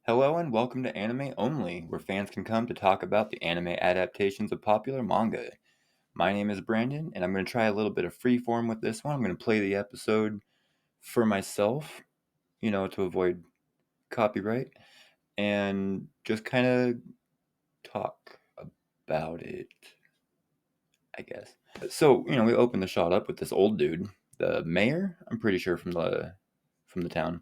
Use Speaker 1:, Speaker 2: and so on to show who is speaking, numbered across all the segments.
Speaker 1: Hello and welcome to Anime Only, where fans can come to talk about the anime adaptations of popular manga. My name is Brandon, and I'm going to try a little bit of freeform with this one. I'm going to play the episode for myself, to avoid copyright, and just kind of talk about it, I guess. So, we open the shot up with this old dude, the mayor, I'm pretty sure from the town.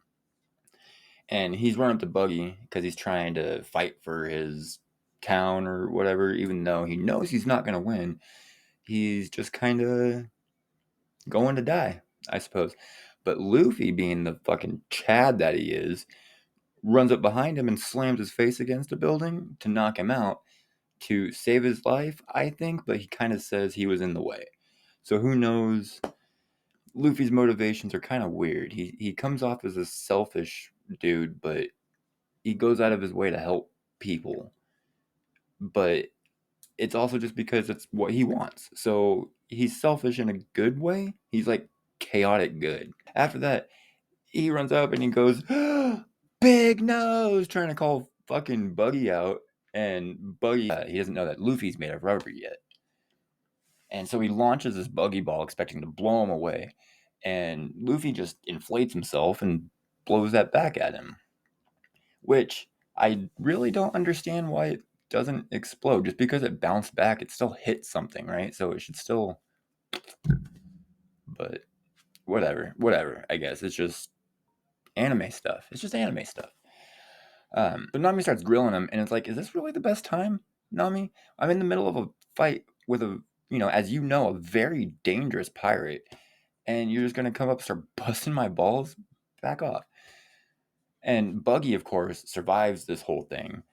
Speaker 1: And he's running up to Buggy because he's trying to fight for his town or whatever, even though he knows he's not going to win. He's just kind of going to die, I suppose. But Luffy, being the fucking Chad that he is, runs up behind him and slams his face against a building to knock him out to save his life, I think, but he kind of says he was in the way. So who knows? Luffy's motivations are kind of weird. He comes off as a selfish dude, but he goes out of his way to help people, but it's also just because it's what he wants. So he's selfish in a good way. He's like chaotic good. After that, he runs up and he goes, "Big nose," trying to call fucking Buggy out. And Buggy, he doesn't know that Luffy's made of rubber yet. And so he launches this Buggy Ball expecting to blow him away. And Luffy just inflates himself and blows that back at him, which I really don't understand why it doesn't explode. Just because it bounced back, it still hit something, right? So it should still, but whatever. I guess it's just anime stuff. It's just anime stuff. But Nami starts grilling him, and it's like, is this really the best time, Nami? I'm in the middle of a fight with as you know, a very dangerous pirate, and you're just gonna come up and start busting my balls? Back off. And Buggy, of course, survives this whole thing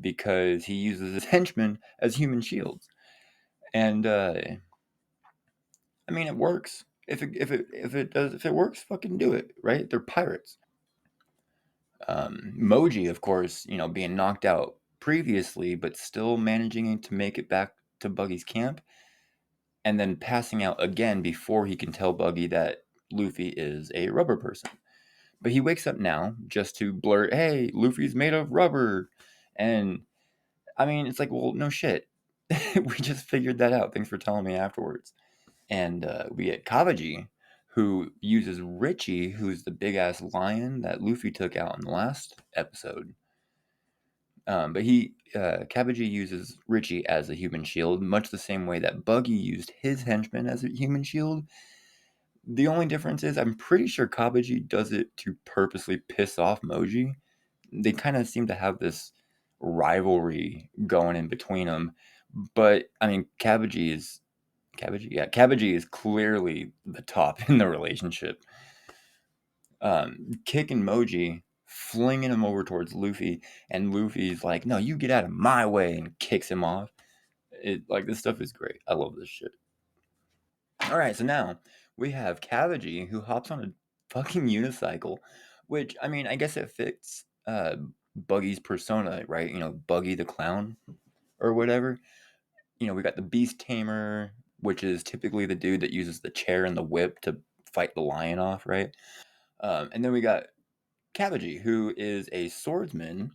Speaker 1: because he uses his henchmen as human shields. And I mean, it works. If it works, fucking do it, right? They're pirates. Moji, of course, being knocked out previously, but still managing to make it back to Buggy's camp, and then passing out again before he can tell Buggy that Luffy is a rubber person. But he wakes up now just to blurt, "Hey, Luffy's made of rubber," and I mean, it's like, well, no shit. We just figured that out. Thanks for telling me afterwards. And we get Kabaji, who uses Richie, who's the big ass lion that Luffy took out in the last episode. But Kabaji uses Richie as a human shield, much the same way that Buggy used his henchman as a human shield. The only difference is I'm pretty sure Kabaji does it to purposely piss off Moji. They kind of seem to have this rivalry going in between them. But I mean, Kabaji is clearly the top in the relationship. Kicking Moji, flinging him over towards Luffy, and Luffy's like, "No, you get out of my way," and kicks him off. This stuff is great. I love this shit. All right, so now we have Kabaji who hops on a fucking unicycle, which I mean, I guess it fits Buggy's persona, right? Buggy the clown or whatever. We got the Beast Tamer, which is typically the dude that uses the chair and the whip to fight the lion off, right? And then we got Kabaji, who is a swordsman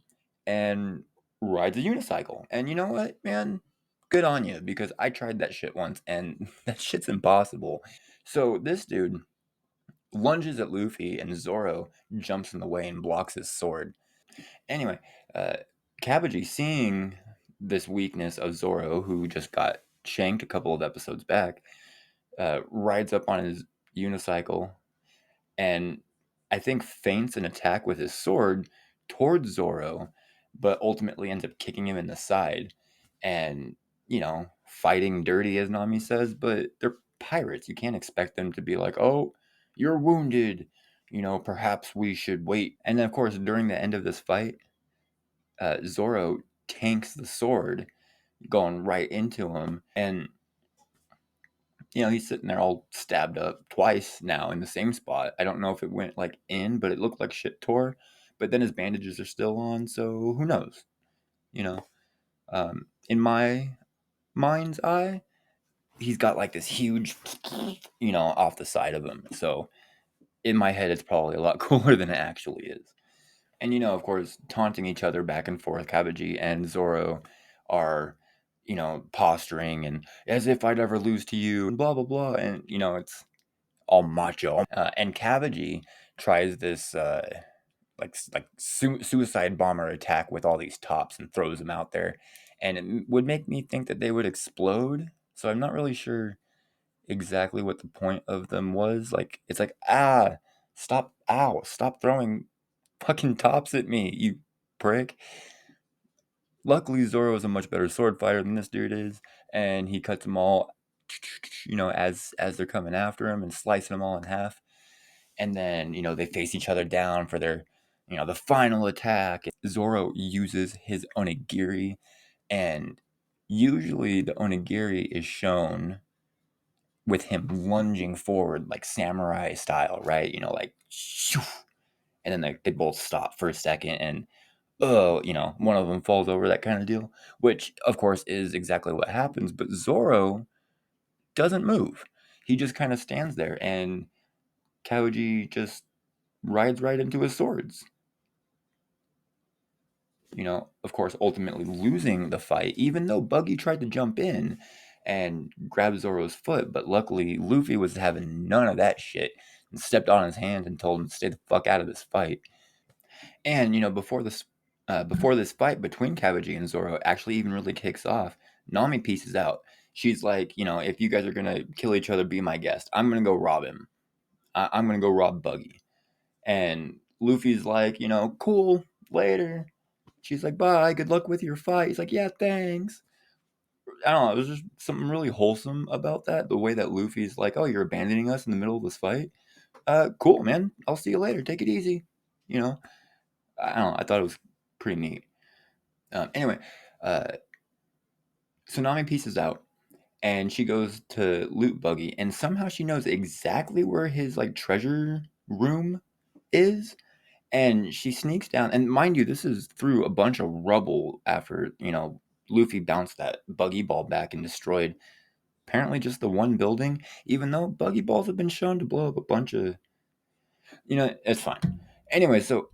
Speaker 1: and rides a unicycle. And you know what, man? Good on you, because I tried that shit once and that shit's impossible. So this dude lunges at Luffy and Zoro jumps in the way and blocks his sword. Anyway, uh, Kabaji, seeing this weakness of Zoro, who just got shanked a couple of episodes back, rides up on his unicycle and I think feints an attack with his sword towards Zoro, but ultimately ends up kicking him in the side and, fighting dirty, as Nami says, but they're pirates. You can't expect them to be like, "Oh, you're wounded. Perhaps we should wait." And then, of course, during the end of this fight, Zoro tanks the sword going right into him. And, he's sitting there all stabbed up twice now in the same spot. I don't know if it went like in, but it looked like shit tore. But then his bandages are still on, so who knows? You know, in my mind's eye, he's got like this huge, off the side of him. So in my head, it's probably a lot cooler than it actually is. And, of course, taunting each other back and forth, Kabaji and Zoro are, posturing and as if I'd ever lose to you, and blah, blah, blah. And, it's all macho. And Kabaji tries this, suicide bomber attack with all these tops and throws them out there. And it would make me think that they would explode. So I'm not really sure exactly what the point of them was. Like, it's like, stop throwing fucking tops at me, you prick. Luckily, Zoro is a much better sword fighter than this dude is, and he cuts them all, as they're coming after him and slicing them all in half. And then, they face each other down for their, the final attack. Zoro uses his onigiri, and usually the onigiri is shown with him lunging forward like samurai style, right? Like, shoo, and then they both stop for a second and one of them falls over, that kind of deal, which of course is exactly what happens. But Zoro doesn't move. He just kind of stands there, and Kawaji just rides right into his swords. Of course, ultimately losing the fight, even though Buggy tried to jump in and grab Zoro's foot. But luckily, Luffy was having none of that shit and stepped on his hand and told him to stay the fuck out of this fight. And before this fight between Kawaji and Zoro actually even really kicks off, Nami pieces out. She's like, if you guys are gonna kill each other, be my guest. I'm gonna go rob him. I'm gonna go rob Buggy. And Luffy's like, cool, later. She's like, bye, good luck with your fight. He's like, yeah, thanks. I don't know, it was just something really wholesome about that. The way that Luffy's like, oh, you're abandoning us in the middle of this fight? Cool, man. I'll see you later. Take it easy. You know, I don't know. I thought it was pretty neat. Anyway, uh, Tsunami pieces out, and she goes to loot Buggy, and somehow she knows exactly where his like treasure room is, and she sneaks down. And mind you, this is through a bunch of rubble after Luffy bounced that Buggy ball back and destroyed apparently just the one building, even though Buggy balls have been shown to blow up a bunch of. It's fine. Anyway, so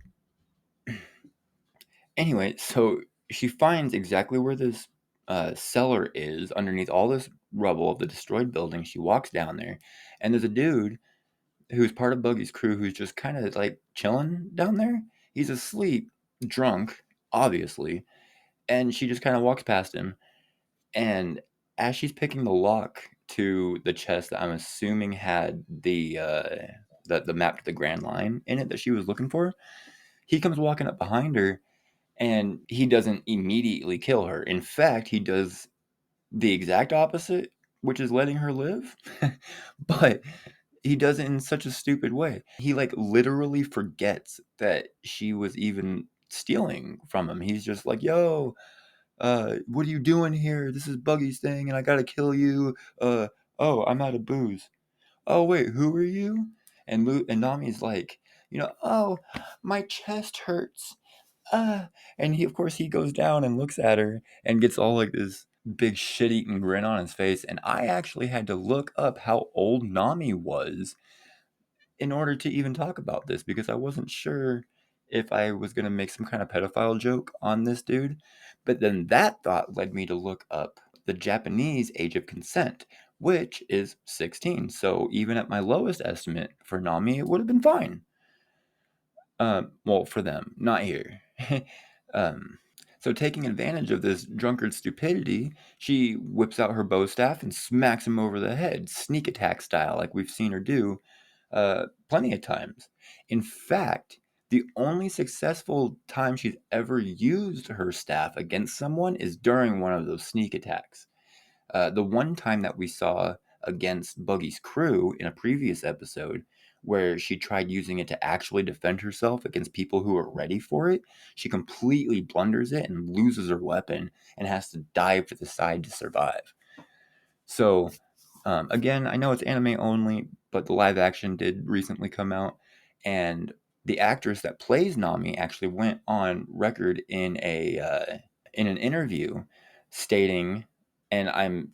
Speaker 1: Anyway, so she finds exactly where this cellar is underneath all this rubble of the destroyed building. She walks down there, and there's a dude who's part of Buggy's crew who's just kind of like chilling down there. He's asleep, drunk, obviously, and she just kind of walks past him. And as she's picking the lock to the chest that I'm assuming had the map to the Grand Line in it that she was looking for, he comes walking up behind her, and he doesn't immediately kill her. In fact, he does the exact opposite, which is letting her live. But he does it in such a stupid way. He like literally forgets that she was even stealing from him. He's just like, yo, what are you doing here? This is Buggy's thing, and I gotta kill you. Oh, I'm out of booze. Oh, wait, who are you? And Nami's like, oh, my chest hurts. And he, of course, he goes down and looks at her and gets all like this big shit-eating grin on his face. And I actually had to look up how old Nami was in order to even talk about this, because I wasn't sure if I was going to make some kind of pedophile joke on this dude. But then that thought led me to look up the Japanese age of consent, which is 16. So even at my lowest estimate for Nami, it would have been fine. Well, for them, not here. um, so taking advantage of this drunkard's stupidity, she whips out her bow staff and smacks him over the head, sneak attack style, like we've seen her do plenty of times. In fact, the only successful time she's ever used her staff against someone is during one of those sneak attacks. The one time that we saw against Buggy's crew in a previous episode, where she tried using it to actually defend herself against people who are ready for it, she completely blunders it and loses her weapon and has to dive to the side to survive. So, again, I know it's anime only, but the live action did recently come out, and the actress that plays Nami actually went on record in an interview stating, and I'm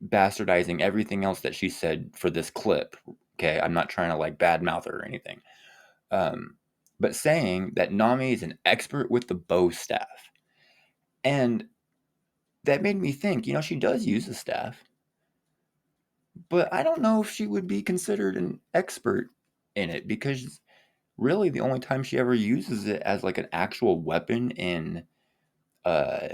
Speaker 1: bastardizing everything else that she said for this clip. Okay, I'm not trying to like badmouth her or anything. Um, but saying that Nami is an expert with the bow staff. And that made me think, she does use the staff, but I don't know if she would be considered an expert in it because really the only time she ever uses it as like an actual weapon uh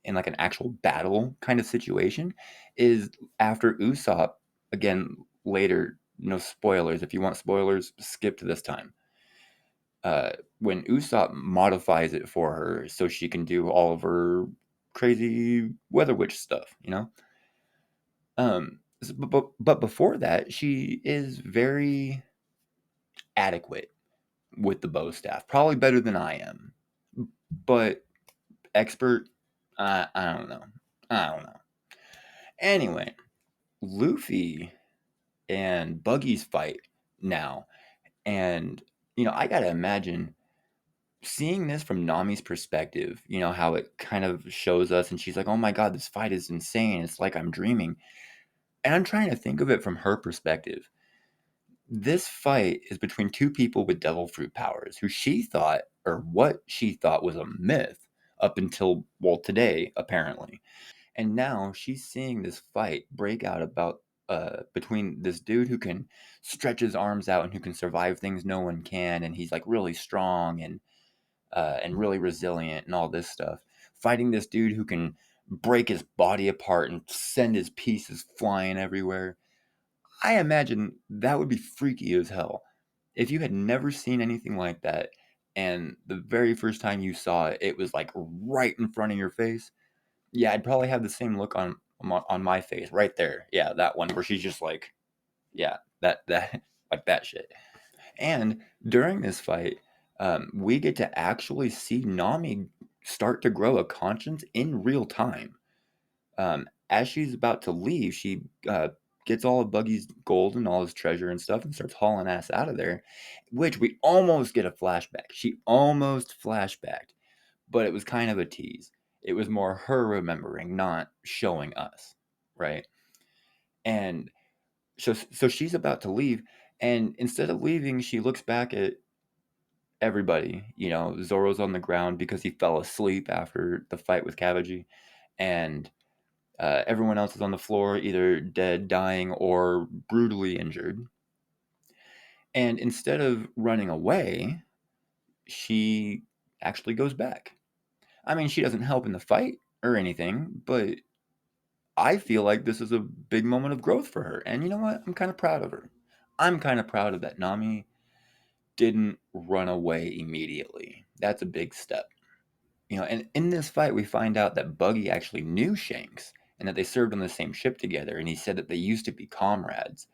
Speaker 1: in like an actual battle kind of situation is after Usopp again later. No spoilers. If you want spoilers, skip to this time. When Usopp modifies it for her so she can do all of her crazy weather witch stuff, but before that, she is very adequate with the bow staff, probably better than I am, but expert, I don't know. I don't know. Anyway, Luffy and Buggy's fight now, and I gotta imagine seeing this from Nami's perspective, how it kind of shows us, and she's like, "Oh my god, this fight is insane. It's like I'm dreaming." And I'm trying to think of it from her perspective. This fight is between two people with devil fruit powers who she thought, or what she thought was a myth up until, well, today, apparently. And now she's seeing this fight break out about between this dude who can stretch his arms out and who can survive things no one can, and he's like really strong and really resilient and all this stuff. Fighting this dude who can break his body apart and send his pieces flying everywhere. I imagine that would be freaky as hell. If you had never seen anything like that, and the very first time you saw it, it was like right in front of your face. Yeah, I'd probably have the same look on my face right there. Yeah, that one where she's just like, yeah, that like that shit. And during this fight, we get to actually see Nami start to grow a conscience in real time. As she's about to leave, she gets all of Buggy's gold and all his treasure and stuff and starts hauling ass out of there, which we almost get a flashback. She almost flashbacked, but it was kind of a tease. It was more her remembering, not showing us, right? And so she's about to leave, and instead of leaving, she looks back at everybody. Zoro's on the ground because he fell asleep after the fight with Cabbage, and everyone else is on the floor, either dead, dying, or brutally injured. And instead of running away, she actually goes back. I mean, she doesn't help in the fight or anything, but I feel like this is a big moment of growth for her. And you know what? I'm kind of proud of her. I'm kind of proud of that Nami didn't run away immediately. That's a big step. And in this fight, we find out that Buggy actually knew Shanks and that they served on the same ship together. And he said that they used to be comrades.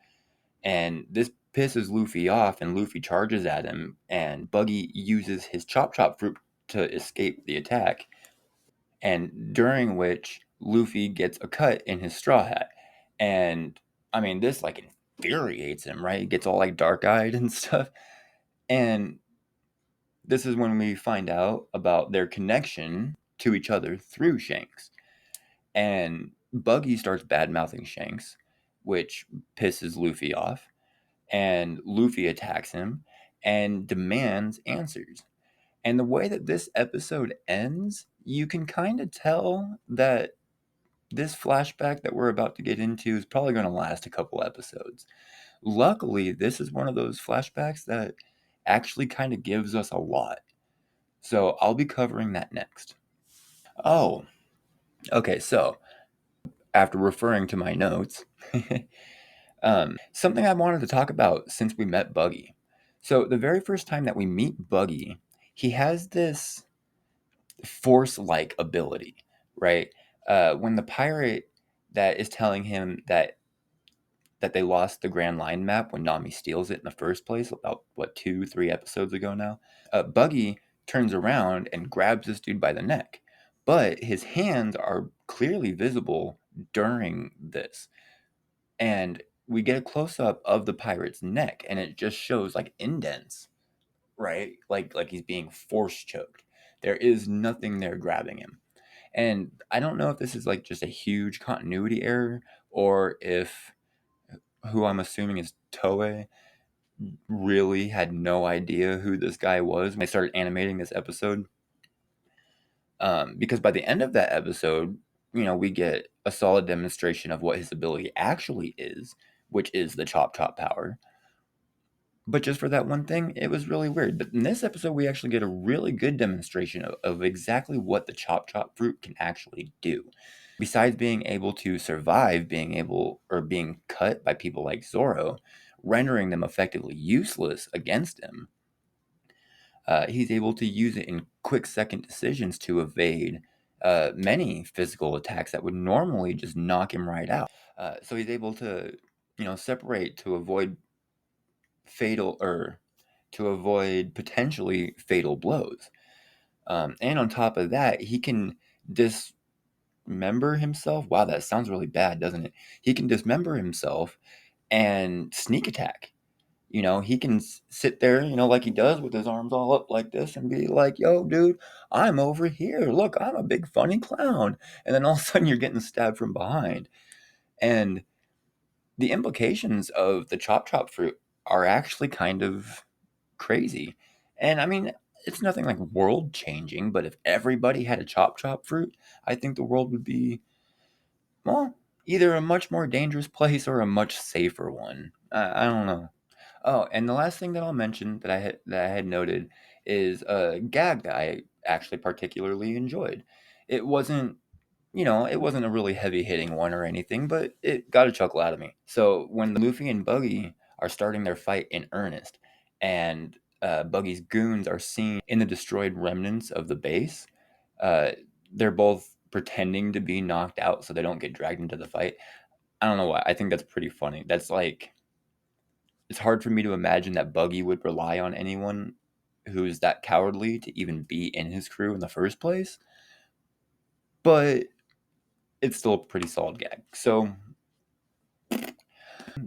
Speaker 1: And this pisses Luffy off, and Luffy charges at him. And Buggy uses his Chop Chop fruit to escape the attack. And during which Luffy gets a cut in his straw hat. And I mean, this like infuriates him, right? He gets all like dark eyed and stuff. And this is when we find out about their connection to each other through Shanks. And Buggy starts bad mouthing Shanks, which pisses Luffy off. And Luffy attacks him and demands answers. And the way that this episode ends, you can kind of tell that this flashback that we're about to get into is probably going to last a couple episodes. Luckily, this is one of those flashbacks that actually kind of gives us a lot. So I'll be covering that next. Oh, okay. So after referring to my notes, something I wanted to talk about since we met Buggy. So the very first time that we meet Buggy, he has this force-like ability, right? When the pirate that is telling him that they lost the Grand Line map when Nami steals it in the first place, about what 2, 3 episodes ago now. Buggy turns around and grabs this dude by the neck, but his hands are clearly visible during this, and we get a close up of the pirate's neck, and it just shows like indents, right? Like he's being force choked. There is nothing there grabbing him. And I don't know if this is like just a huge continuity error or if who I'm assuming is Toei really had no idea who this guy was when they started animating this episode. Because by the end of that episode, we get a solid demonstration of what his ability actually is, which is the chop chop power. But just for that one thing, it was really weird. But in this episode, we actually get a really good demonstration of exactly what the chop chop fruit can actually do. Besides being able to survive being cut by people like Zoro, rendering them effectively useless against him, he's able to use it in quick second decisions to evade many physical attacks that would normally just knock him right out. So he's able to, separate to avoid fatal or to avoid potentially fatal blows. And on top of that, he can dismember himself. Wow, that sounds really bad, doesn't it? He can dismember himself and sneak attack. He can sit there, like he does with his arms all up like this and be like, yo, dude, I'm over here. Look, I'm a big funny clown. And then all of a sudden you're getting stabbed from behind. And the implications of the chop chop fruit are actually kind of crazy. And I mean, it's nothing like world changing, but if everybody had a chop chop fruit, I think the world would be, well, either a much more dangerous place or a much safer one. I don't know. Oh, and the last thing that I'll mention that I had noted is a gag that I actually particularly enjoyed. It wasn't, it wasn't a really heavy hitting one or anything, but it got a chuckle out of me. So when Luffy and Buggy are starting their fight in earnest, and Buggy's goons are seen in the destroyed remnants of the base, uh, they're both pretending to be knocked out so they don't get dragged into the fight. I don't know why. I think that's pretty funny. That's like, it's hard for me to imagine that Buggy would rely on anyone who's that cowardly to even be in his crew in the first place. But it's still a pretty solid gag. So,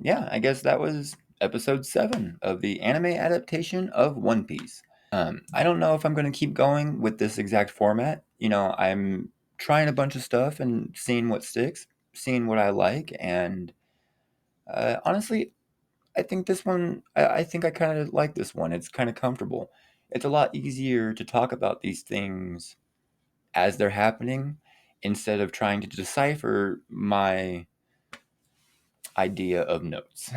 Speaker 1: yeah, I guess that was episode 7 of the anime adaptation of One Piece. I don't know if I'm going to keep going with this exact format. I'm trying a bunch of stuff and seeing what sticks, seeing what I like, and honestly, I think this one, I think I kind of like this one. It's kind of comfortable. It's a lot easier to talk about these things as they're happening instead of trying to decipher my idea of notes.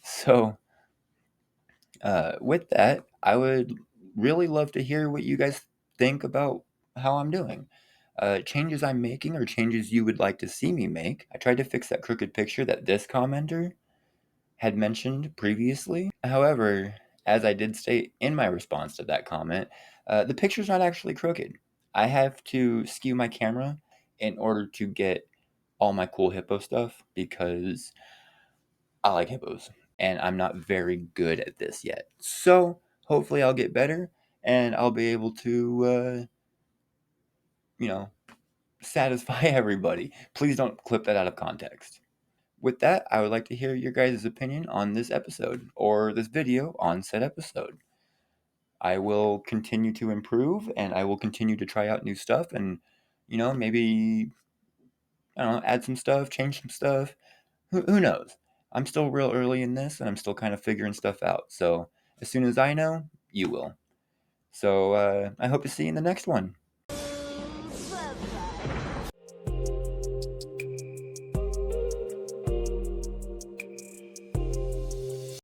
Speaker 1: So, with that, I would really love to hear what you guys think about how I'm doing. Changes I'm making or changes you would like to see me make. I tried to fix that crooked picture that this commenter had mentioned previously. However, as I did state in my response to that comment, the picture's not actually crooked. I have to skew my camera in order to get all my cool hippo stuff because I like hippos and I'm not very good at this yet. So hopefully I'll get better and I'll be able to, you know, satisfy everybody. Please don't clip that out of context. With that, I would like to hear your guys' opinion on this episode or this video on said episode. I will continue to improve and I will continue to try out new stuff and, maybe, I don't know, add some stuff, change some stuff. Who knows? I'm still real early in this and I'm still kind of figuring stuff out. So as soon as I know, you will. So I hope to see you in the next one.